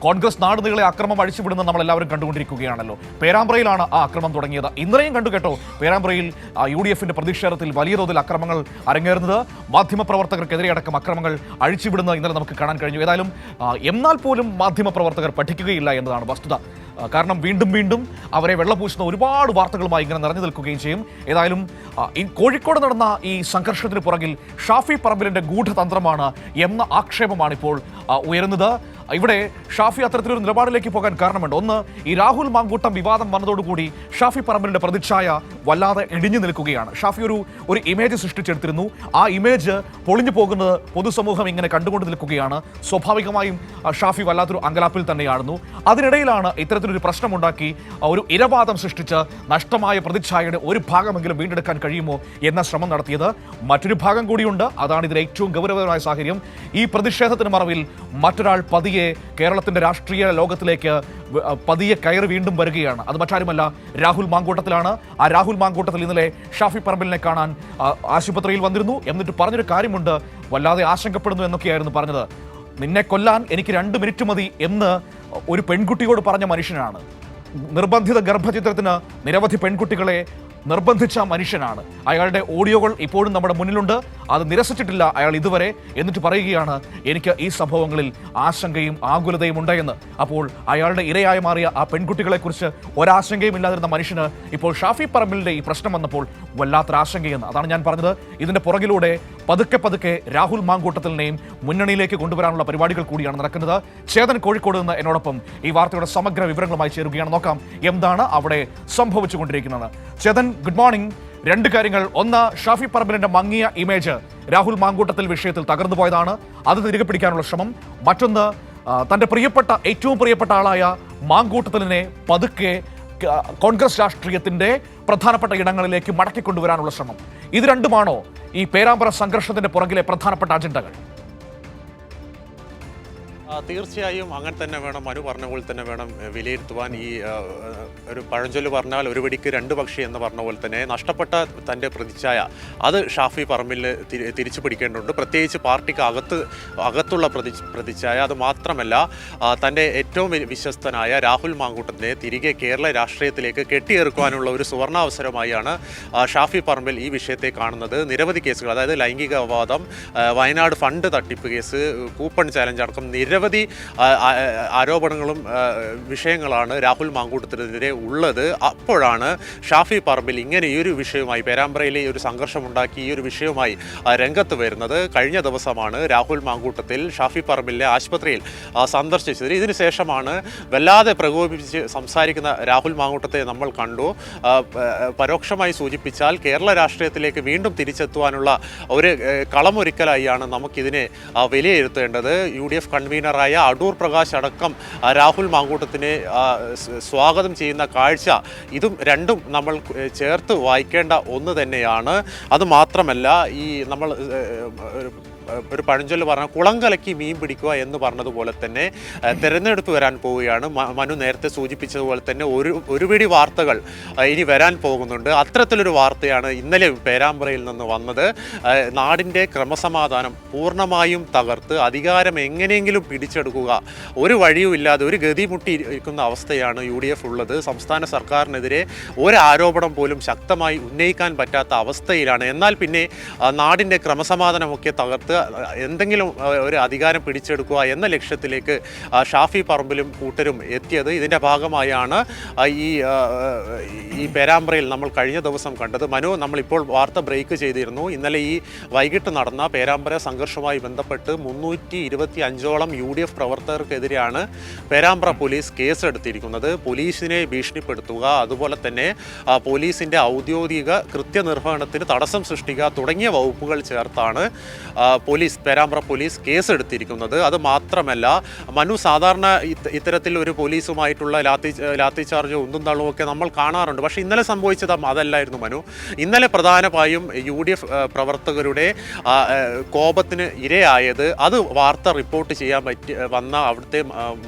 കോൺഗ്രസ് നാടുനീളെ അക്രമം അഴിച്ചുവിടുന്നത് നമ്മളെല്ലാവരും കണ്ടുകൊണ്ടിരിക്കുകയാണല്ലോ. പേരാമ്പ്രയിലാണ് ആ അക്രമം തുടങ്ങിയത്. ഇന്നലെയും കണ്ടു കേട്ടോ, പേരാമ്പ്രയിൽ UDFന്റെ പ്രതിഷേധത്തിൽ വലിയ തോതിൽ അക്രമങ്ങൾ അരങ്ങേറുന്നത്, മാധ്യമപ്രവർത്തകർക്കെതിരെ അടക്കം അക്രമങ്ങൾ അഴിച്ചുവിടുന്നത് ഇന്നലെ നമുക്ക് കാണാൻ കഴിഞ്ഞു. ഏതായാലും എന്നാൽ പോലും മാധ്യമപ്രവർത്തകർ പഠിക്കുകയില്ല എന്നതാണ് വസ്തുത. കാരണം വീണ്ടും വീണ്ടും അവരെ വെള്ളപൂശുന്ന ഒരുപാട് വാർത്തകളുമായി ഇങ്ങനെ നിറഞ്ഞു നിൽക്കുകയും ചെയ്യും. ഏതായാലും ഈ കോഴിക്കോട് നടന്ന ഈ സംഘർഷത്തിന് പുറകിൽ ഷാഫി പറമ്പിലിന്റെ ഗൂഢതന്ത്രമാണ് എന്ന ആക്ഷേപമാണ് ഇപ്പോൾ ഉയരുന്നത്. ഇവിടെ ഷാഫി അത്തരത്തിലൊരു നിലപാടിലേക്ക് പോകാൻ കാരണമുണ്ട്. ഒന്ന്, ഈ രാഹുൽ മാങ്കൂട്ടം വിവാദം വന്നതോടുകൂടി ഷാഫി പറമ്പിലിന്റെ പ്രതിച്ഛായ വല്ലാതെ ഇടിഞ്ഞു നിൽക്കുകയാണ്. ഷാഫി ഒരു ഇമേജ് സൃഷ്ടിച്ചെടുത്തിരുന്നു. ആ ഇമേജ് പൊളിഞ്ഞു പോകുന്നത് പൊതുസമൂഹം ഇങ്ങനെ കണ്ടുകൊണ്ട് നിൽക്കുകയാണ്. സ്വാഭാവികമായും ഷാഫി വല്ലാത്തൊരു അങ്കലാപ്പിൽ തന്നെയായിരുന്നു. അതിനിടയിലാണ് ഇത്തരത്തിലൊരു പ്രശ്നമുണ്ടാക്കി ഒരു ഇരവാദം സൃഷ്ടിച്ച് നഷ്ടമായ പ്രതിച്ഛായയുടെ ഒരു ഭാഗമെങ്കിലും വീണ്ടെടുക്കാൻ കഴിയുമോ എന്ന ശ്രമം നടത്തിയത്. മറ്റൊരു ഭാഗം കൂടിയുണ്ട്. അതാണ് ഇതിലെ ഏറ്റവും ഗൗരവമായ സാഹചര്യം. ഈ പ്രതിഷേധത്തിന് മറവിൽ മറ്റൊരാൾ പതിയെ കേരളത്തിന്റെ രാഷ്ട്രീയ ലോകത്തിലേക്ക് പതിയെ കയറി വീണ്ടും വരികയാണ്. അത് മറ്റാരുമല്ല, രാഹുൽ മാങ്കൂട്ടത്തിലാണ്. ആ രാഹുൽ മാങ്കൂട്ടത്തിൽ ഇന്നലെ ഷാഫി പറമ്പിലിനെ കാണാൻ ആശുപത്രിയിൽ വന്നിരുന്നു. എന്നിട്ട് പറഞ്ഞൊരു കാര്യമുണ്ട്, വല്ലാതെ ആശങ്കപ്പെടുന്നു എന്നൊക്കെയായിരുന്നു പറഞ്ഞത്. നിന്നെ കൊല്ലാൻ എനിക്ക് 2 മിനിറ്റ് മതി എന്ന് ഒരു പെൺകുട്ടിയോട് പറഞ്ഞ മനുഷ്യനാണ്. നിർബന്ധിത ഗർഭചിത്രത്തിന് നിരവധി പെൺകുട്ടികളെ നിർബന്ധിച്ച മനുഷ്യനാണ്. അയാളുടെ ഓഡിയോകൾ ഇപ്പോഴും നമ്മുടെ മുന്നിലുണ്ട്. അത് നിരസിച്ചിട്ടില്ല അയാൾ ഇതുവരെ. എന്നിട്ട് പറയുകയാണ്, എനിക്ക് ഈ സംഭവങ്ങളിൽ ആശങ്കയും ആകുലതയും ഉണ്ടായെന്ന്. അപ്പോൾ അയാളുടെ ഇരയായി മാറിയ ആ പെൺകുട്ടികളെക്കുറിച്ച് ഒരാശങ്കയും ഇല്ലാതിരുന്ന മനുഷ്യന് ഇപ്പോൾ ഷാഫി പറമ്പിലിന്റെ ഈ പ്രശ്നം വന്നപ്പോൾ വല്ലാത്തൊരാശങ്കയെന്ന്. അതാണ് ഞാൻ പറഞ്ഞത്. ഇതിന്റെ പുറകിലൂടെ പതുക്കെ പതുക്കെ രാഹുൽ മാങ്കൂട്ടത്തിലിനെയും മുന്നണിയിലേക്ക് കൊണ്ടുവരാനുള്ള പരിപാടികൾ കൂടിയാണ് നടക്കുന്നത്. ചേതൻ കോഴിക്കോട് നിന്ന് എന്നോടൊപ്പം ഈ വാർത്തയുടെ സമഗ്ര വിവരങ്ങളുമായി ചേരുകയാണ്. നോക്കാം എന്താണ് അവിടെ സംഭവിച്ചുകൊണ്ടിരിക്കുന്നത്. Chetan, good morning. 2 കാര്യങ്ങൾ. ഒന്ന്, ഷാഫി പറമ്പിലിന്റെ മങ്ങിയ ഇമേജ് രാഹുൽ മാങ്കൂട്ടത്തിൽ വിഷയത്തിൽ തകർന്നു പോയതാണ്. അത് തിരികെ പിടിക്കാനുള്ള ശ്രമം. മറ്റൊന്ന്, തന്റെ ഏറ്റവും പ്രിയപ്പെട്ട ആളായ മാങ്കൂട്ടത്തിലിനെ പതുക്കെ കോൺഗ്രസ് രാഷ്ട്രീയത്തിന്റെ പ്രധാനപ്പെട്ട ഇടങ്ങളിലേക്ക് മടക്കിക്കൊണ്ടുവരാനുള്ള ശ്രമം. ഇത് രണ്ടുമാണോ ഈ പേരാമ്പ്ര സംഘർഷത്തിന്റെ പുറകിലെ പ്രധാനപ്പെട്ട അജണ്ടകൾ? തീർച്ചയായും അങ്ങനെ തന്നെ വേണം. മനു പറഞ്ഞ പോലെ തന്നെ വേണം വിലയിരുത്തുവാൻ. ഈ ഒരു പഴഞ്ചൊല്ല് പറഞ്ഞാൽ ഒരു വെടിക്ക് 2 പക്ഷി എന്ന് പറഞ്ഞ പോലെ തന്നെ നഷ്ടപ്പെട്ട തൻ്റെ പ്രതിച്ഛായ അത് ഷാഫി പറമ്പിൽ തിരിച്ചു പിടിക്കേണ്ടതുണ്ട്. പ്രത്യേകിച്ച് പാർട്ടിക്ക് അകത്തുള്ള പ്രതിച്ഛായ. അത് മാത്രമല്ല, തൻ്റെ ഏറ്റവും വിശ്വസ്തനായ രാഹുൽ മാങ്കൂട്ടത്തിനെ തിരികെ കേരള രാഷ്ട്രീയത്തിലേക്ക് കെട്ടിയിറക്കുവാനുള്ള ഒരു സുവർണാവസരമായാണ് ഷാഫി പറമ്പിൽ ഈ വിഷയത്തെ കാണുന്നത്. നിരവധി കേസുകൾ, അതായത് ലൈംഗികവാദം, വയനാട് ഫണ്ട് തട്ടിപ്പ് കേസ്, കൂപ്പൺ ചാലഞ്ച് അടക്കം നിരവധി ആരോപണങ്ങളും വിഷയങ്ങളാണ് രാഹുൽ മാങ്കൂട്ടത്തിനെതിരെ ഉള്ളത്. അപ്പോഴാണ് ഷാഫി പറമ്പിൽ ഇങ്ങനെ ഈ ഒരു വിഷയവുമായി, പേരാമ്പ്രയിലെ ഒരു സംഘർഷമുണ്ടാക്കി ഈ ഒരു വിഷയവുമായി രംഗത്ത് വരുന്നത്. കഴിഞ്ഞ ദിവസമാണ് രാഹുൽ മാങ്കൂട്ടത്തിൽ ഷാഫി പറമ്പിലെ ആശുപത്രിയിൽ സന്ദർശിച്ചത്. ഇതിനുശേഷമാണ് വല്ലാതെ പ്രകോപിപ്പിച്ച് സംസാരിക്കുന്ന രാഹുൽ മാങ്കൂട്ടത്തെ നമ്മൾ കണ്ടു. പരോക്ഷമായി സൂചിപ്പിച്ചാൽ കേരള രാഷ്ട്രീയത്തിലേക്ക് വീണ്ടും തിരിച്ചെത്തുവാനുള്ള ഒരു കളമൊരുക്കലായാണ് നമുക്കിതിനെ വിലയിരുത്തേണ്ടത്. UDF കൺവീനറായ അടൂർ പ്രകാശ് അടക്കം രാഹുൽ മാങ്കൂട്ടത്തിനെ സ്വാഗതം ചെയ്യുന്ന കാഴ്ച, ഇതും രണ്ടും നമ്മൾ ചേർത്ത് വായിക്കേണ്ട ഒന്ന് തന്നെയാണ്. അതുമാത്രമല്ല, ഈ നമ്മൾ ഒരു പഴഞ്ചൊല്ല് പറഞ്ഞ കുളം കലക്കി മീൻ പിടിക്കുക എന്ന് പറഞ്ഞതുപോലെ തന്നെ തെരഞ്ഞെടുപ്പ് വരാൻ പോവുകയാണ്. മനു നേരത്തെ സൂചിപ്പിച്ചതുപോലെ തന്നെ ഒരു പിടി വാർത്തകൾ ഇനി വരാൻ പോകുന്നുണ്ട്. അത്തരത്തിലൊരു വാർത്തയാണ് ഇന്നലെ പേരാമ്പ്രയിൽ നിന്ന് വന്നത്. നാടിൻ്റെ ക്രമസമാധാനം പൂർണ്ണമായും തകർത്ത് അധികാരം എങ്ങനെയെങ്കിലും പിടിച്ചെടുക്കുക, ഒരു വഴിയുമില്ലാതെ ഒരു ഗതിമുട്ടി ഇരിക്കുന്ന അവസ്ഥയാണ് UDF ഉള്ളത്. സംസ്ഥാന സർക്കാരിനെതിരെ ഒരു ആരോപണം പോലും ശക്തമായി ഉന്നയിക്കാൻ പറ്റാത്ത അവസ്ഥയിലാണ്. എന്നാൽ പിന്നെ നാടിൻ്റെ ക്രമസമാധാനമൊക്കെ തകർത്ത് എന്തെങ്കിലും ഒരു അധികാരം പിടിച്ചെടുക്കുക എന്ന ലക്ഷ്യത്തിലേക്ക് ഷാഫി പറമ്പിലും കൂട്ടരും എത്തിയത്. ഇതിൻ്റെ ഭാഗമായാണ് ഈ പേരാമ്പ്രയിൽ നമ്മൾ കഴിഞ്ഞ ദിവസം കണ്ടത്. മനു, നമ്മളിപ്പോൾ വാർത്ത ബ്രേക്ക് ചെയ്തിരുന്നു. ഇന്നലെ ഈ വൈകിട്ട് നടന്ന പേരാമ്പ്ര സംഘർഷവുമായി ബന്ധപ്പെട്ട് 325ഓളം UDF പ്രവർത്തകർക്കെതിരെയാണ് പേരാമ്പ്ര പോലീസ് കേസെടുത്തിരിക്കുന്നത്. പോലീസിനെ ഭീഷണിപ്പെടുത്തുക, അതുപോലെ തന്നെ പോലീസിൻ്റെ ഔദ്യോഗിക കൃത്യനിർവഹണത്തിന് തടസ്സം സൃഷ്ടിക്കുക തുടങ്ങിയ വകുപ്പുകൾ ചേർത്താണ് പേരാമ്പ്ര പോലീസ് കേസെടുത്തിരിക്കുന്നത്. അത് മാത്രമല്ല, മനു, സാധാരണ ഇത്തരത്തിൽ ഒരു പോലീസുമായിട്ടുള്ള ലാത്തി ചാർജ് ഉന്തും തള്ളും ഒക്കെ നമ്മൾ കാണാറുണ്ട്. പക്ഷേ ഇന്നലെ സംഭവിച്ചത് അതല്ലായിരുന്നു മനു. ഇന്നലെ പ്രധാനമായും UDF പ്രവർത്തകരുടെ കോപത്തിന് ഇരയായത് അത് വാർത്ത റിപ്പോർട്ട് ചെയ്യാൻ വന്ന അവിടുത്തെ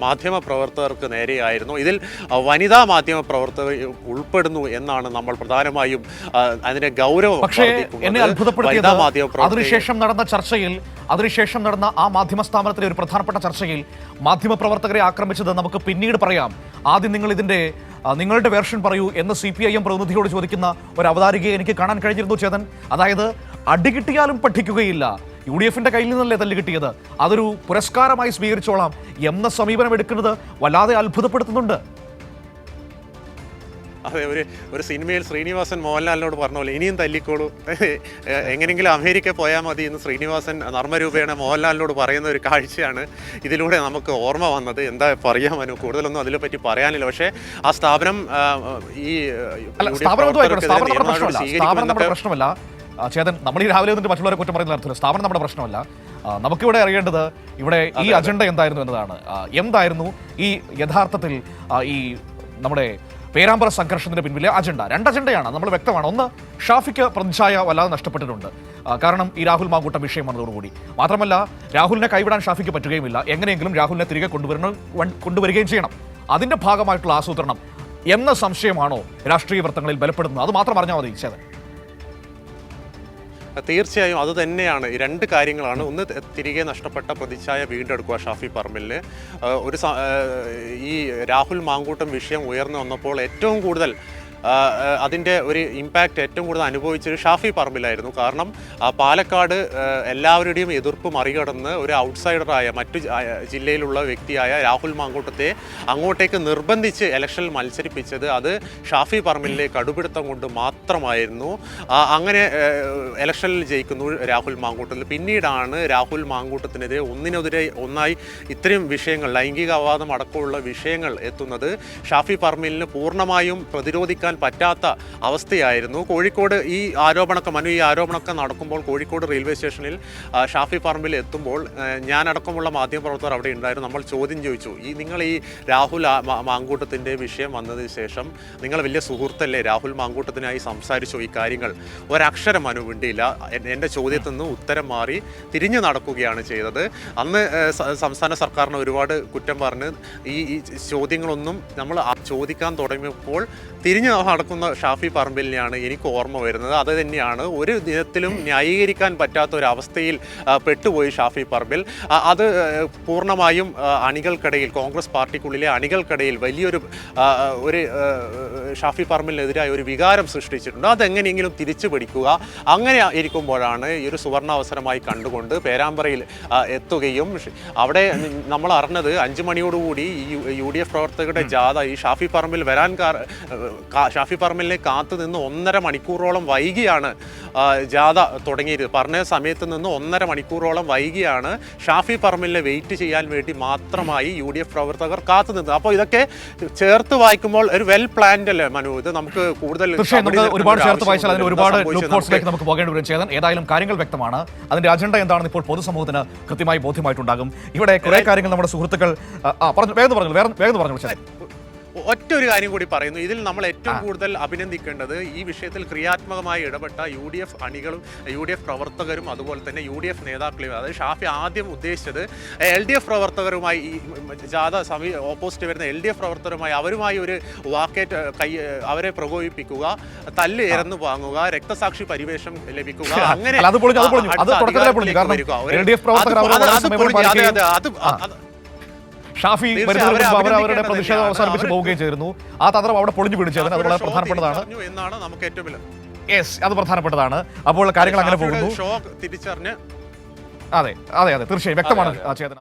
മാധ്യമ പ്രവർത്തകർക്ക് നേരെയായിരുന്നു. ഇതിൽ വനിതാ മാധ്യമ പ്രവർത്തകർ ഉൾപ്പെടുന്നു എന്നാണ് നമ്മൾ പ്രധാനമായും അതിന്റെ ഗൗരവം. അതിനുശേഷം നടന്ന ചർച്ചയിൽ ചർച്ചയിൽ അതിനുശേഷം നടന്ന ആ മാധ്യമ സ്ഥാപനത്തിലെ ഒരു പ്രധാനപ്പെട്ട ചർച്ചയിൽ മാധ്യമപ്രവർത്തകരെ ആക്രമിച്ചത് നമുക്ക് പിന്നീട് പറയാം. ആദ്യം നിങ്ങൾ നിങ്ങളുടെ വേർഷൻ പറയൂ എന്ന് CPIM പ്രതിനിധിയോട് ചോദിക്കുന്ന ഒരു അവതാരികയെ എനിക്ക് കാണാൻ കഴിഞ്ഞിരുന്നു ചേതൻ. അതായത് അടികിട്ടിയാലും പഠിക്കുകയില്ല, UDF-ന്റെ കയ്യിൽ നിന്നല്ലേ തല്ല് കിട്ടിയത്, അതൊരു പുരസ്കാരമായി സ്വീകരിച്ചോളാം എന്ന സമീപനം എടുക്കുന്നത് വല്ലാതെ അത്ഭുതപ്പെടുത്തുന്നുണ്ട്. അതെ, ഒരു സിനിമയിൽ ശ്രീനിവാസൻ മോഹൻലാലിനോട് പറഞ്ഞ പോലെ ഇനിയും തല്ലിക്കോളൂ, എങ്ങനെയെങ്കിലും അമേരിക്ക പോയാൽ മതി എന്ന് ശ്രീനിവാസൻ നർമ്മരൂപേണ മോഹൻലാലിനോട് പറയുന്ന ഒരു കാഴ്ചയാണ് ഇതിലൂടെ നമുക്ക് ഓർമ്മ വന്നത്. എന്താ പറയാൻ മനു, കൂടുതലൊന്നും അതിനെപ്പറ്റി പറയാനില്ല. പക്ഷേ ആ സ്ഥാപനം പ്രശ്നമല്ല ചേതൻ. നമ്മൾ ഈ രാവിലെ വന്നിട്ട് മറ്റുള്ളവരെ കുറ്റം പറയുന്ന അർത്ഥമില്ല. സ്ഥാപനം നമ്മുടെ പ്രശ്നമല്ല. നമുക്കിവിടെ അറിയേണ്ടത് ഇവിടെ ഈ അജണ്ട എന്തായിരുന്നു എന്നതാണ്. എന്തായിരുന്നു ഈ യഥാർത്ഥത്തിൽ ഈ നമ്മുടെ പേരാമ്പ്ര സംഘർഷത്തിന്റെ പിന്നിലെ അജണ്ട? രണ്ട് അജണ്ടയാണ്, നമ്മൾ വ്യക്തമാണ്. ഒന്ന്, ഷാഫിക്ക് പ്രതിച്ഛായ വല്ലാതെ നഷ്ടപ്പെട്ടിട്ടുണ്ട്. കാരണം ഈ രാഹുൽ മാങ്കൂട്ടം വിഷയം വന്നതോടുകൂടി. മാത്രമല്ല, രാഹുലിനെ കൈവിടാൻ ഷാഫിക്ക് പറ്റുകയുമില്ല. എങ്ങനെയെങ്കിലും രാഹുലിനെ തിരികെ കൊണ്ടുവരികയും ചെയ്യണം. അതിന്റെ ഭാഗമായിട്ടുള്ള ആസൂത്രണം എന്ന സംശയമാണോ രാഷ്ട്രീയ വൃത്തങ്ങളിൽ ബലപ്പെടുന്നത്? അത് മാത്രം അറിഞ്ഞാൽ മതി ചേതൻ. തീർച്ചയായും അത് തന്നെയാണ്. ഈ രണ്ട് കാര്യങ്ങളാണ്. ഒന്ന്, തിരികെ നഷ്ടപ്പെട്ട പ്രതിച്ഛായ വീണ്ടെടുക്കുക ഷാഫി പറമ്പിലിന്. ഈ രാഹുൽ മാങ്കൂട്ടം വിഷയം ഉയർന്നു വന്നപ്പോൾ ഏറ്റവും കൂടുതൽ അതിൻ്റെ ഒരു ഇമ്പാക്റ്റ് ഏറ്റവും കൂടുതൽ അനുഭവിച്ചത് ഷാഫി പറമ്പിലായിരുന്നു. കാരണം പാലക്കാട് എല്ലാവരുടെയും എതിർപ്പ് മറികടന്ന് ഒരു ഔട്ട്സൈഡറായ മറ്റു ജില്ലയിലുള്ള വ്യക്തിയായ രാഹുൽ മാങ്കൂട്ടത്തെ അങ്ങോട്ടേക്ക് നിർബന്ധിച്ച് ഇലക്ഷനിൽ മത്സരിപ്പിച്ചത് അത് ഷാഫി പറമ്പിലെ കടുപിടുത്തം കൊണ്ട് മാത്രമായിരുന്നു. അങ്ങനെ ഇലക്ഷനിൽ ജയിക്കുന്നു രാഹുൽ മാങ്കൂട്ടത്തിൽ. പിന്നീടാണ് രാഹുൽ മാങ്കൂട്ടത്തിനെതിരെ ഒന്നായി ഇത്രയും വിഷയങ്ങൾ, ലൈംഗിക അപവാദം അടക്കമുള്ള വിഷയങ്ങൾ എത്തുന്നത്. ഷാഫി പറമ്പിലിന് പൂർണ്ണമായും പ്രതിരോധിക്കാൻ പറ്റാത്ത അവസ്ഥയായിരുന്നു. കോഴിക്കോട് ഈ ആരോപണമൊക്കെ നടക്കുമ്പോൾ കോഴിക്കോട് റെയിൽവേ സ്റ്റേഷനിൽ ഷാഫി പറമ്പിൽ എത്തുമ്പോൾ ഞാനടക്കമുള്ള മാധ്യമപ്രവർത്തകർ അവിടെ ഉണ്ടായിരുന്നു. നമ്മൾ ചോദ്യം ചോദിച്ചു, നിങ്ങൾ ഈ രാഹുൽ മാങ്കൂട്ടത്തിൻ്റെ വിഷയം വന്നതിന് ശേഷം നിങ്ങൾ വലിയ സുഹൃത്തല്ലേ, രാഹുൽ മാങ്കൂട്ടത്തിനായി സംസാരിച്ചോ ഈ കാര്യങ്ങൾ? ഒരക്ഷരം അനുവിണ്ടില്ല. എൻ്റെ ചോദ്യത്തിൽ നിന്ന് ഉത്തരം മാറി തിരിഞ്ഞു നടക്കുകയാണ് ചെയ്തത്. അന്ന് സംസ്ഥാന സർക്കാരിന് ഒരുപാട് കുറ്റം പറഞ്ഞ് ഈ ചോദ്യങ്ങളൊന്നും നമ്മൾ ചോദിക്കാൻ തുടങ്ങിയപ്പോൾ തിരിഞ്ഞു നടക്കുന്ന ഷാഫി പറമ്പിലിനെയാണ് എനിക്ക് ഓർമ്മ വരുന്നത്. അത് തന്നെയാണ്, ഒരു ദിനത്തിലും ന്യായീകരിക്കാൻ പറ്റാത്ത ഒരു അവസ്ഥയിൽ പെട്ടുപോയി ഷാഫി പറമ്പിൽ. അത് പൂർണ്ണമായും അണികൾക്കിടയിൽ, കോൺഗ്രസ് പാർട്ടിക്കുള്ളിലെ അണികൾക്കിടയിൽ വലിയൊരു ഷാഫി പറമ്പിലിനെതിരായ ഒരു വികാരം സൃഷ്ടിച്ചിട്ടുണ്ട്. അതെങ്ങനെയെങ്കിലും തിരിച്ചു പിടിക്കുക. അങ്ങനെ ഇരിക്കുമ്പോഴാണ് ഈ ഒരു സുവർണാവസരമായി കണ്ടുകൊണ്ട് പേരാമ്പ്രയിൽ എത്തുകയും അവിടെ നമ്മൾ അറിഞ്ഞത് 5 മണിയോടുകൂടി ഈ UDF പ്രവർത്തകരുടെ ജാഥ ഈ ഷാഫി പറമ്പിൽ ഷാഫി പറമ്പിലിനെ കാത്തു നിന്ന് 1.5 മണിക്കൂറോളം വൈകിയാണ് ജാഥ തുടങ്ങിയത്. പറഞ്ഞ സമയത്ത് നിന്ന് 1.5 മണിക്കൂറോളം വൈകിയാണ് ഷാഫി പറമ്പിലിനെ വെയിറ്റ് ചെയ്യാൻ വേണ്ടി മാത്രമായി UDF പ്രവർത്തകർ കാത്തു നിന്നത്. അപ്പോൾ ഇതൊക്കെ ചേർത്ത് വായിക്കുമ്പോൾ ഒരു വെൽ പ്ലാൻഡ് അല്ലേ മനു? ഇത് നമുക്ക് കൂടുതൽ ഒരുപാട് ചേർത്ത് വായിച്ചാൽ അതിന് ഒരുപാട് ലൂപ്ഹോൾസിലേക്ക് നമുക്ക് പോകേണ്ടി വരും ചെയ്താൽ. ഏതായാലും കാര്യങ്ങൾ വ്യക്തമാണ്. അതിന്റെ അജണ്ട എന്താണെന്ന് ഇപ്പോൾ പൊതുസമൂഹത്തിന് കൃത്യമായി ബോധ്യമായിട്ടുണ്ടാകും. ഇവിടെ കുറെ കാര്യങ്ങൾ നമ്മുടെ സുഹൃത്തുക്കൾ വേഗം പറഞ്ഞു. ഒറ്റ ഒരു കാര്യം കൂടി പറയുന്നു. ഇതിൽ നമ്മൾ ഏറ്റവും കൂടുതൽ അഭിനന്ദിക്കേണ്ടത് ഈ വിഷയത്തിൽ ക്രിയാത്മകമായി ഇടപെട്ട UDF അണികളും UDF പ്രവർത്തകരും അതുപോലെ തന്നെ UDF നേതാക്കളും. അതായത് ഷാഫി ആദ്യം ഉദ്ദേശിച്ചത് LDF പ്രവർത്തകരുമായി, ഈ ജാഥ ഓപ്പോസിറ്റ് വരുന്ന LDF പ്രവർത്തകരുമായി അവരുമായി ഒരു വാക്കേറ്റ് അവരെ പ്രകോപിപ്പിക്കുക, തല്ല് ഇറന്നു വാങ്ങുക, രക്തസാക്ഷി പരിവേഷം ലഭിക്കുക, അങ്ങനെ ഷാഫി അവരുടെ പ്രതിഷേധം അവസാനിപ്പിച്ച് പോവുകയും ചെയ്തിരുന്നു. ആ തന്ത്രം അവിടെ പൊളിഞ്ഞു പിടിച്ചത് അത് വളരെ പ്രധാനപ്പെട്ടതാണ്. എന്നാണ് നമുക്ക് ഏറ്റവും അത് പ്രധാനപ്പെട്ടതാണ്. അപ്പോൾ കാര്യങ്ങൾ അങ്ങനെ പോകുന്നു. തിരിച്ചറിഞ്ഞ് അതെ തീർച്ചയായും വ്യക്തമാണ് ചേതന.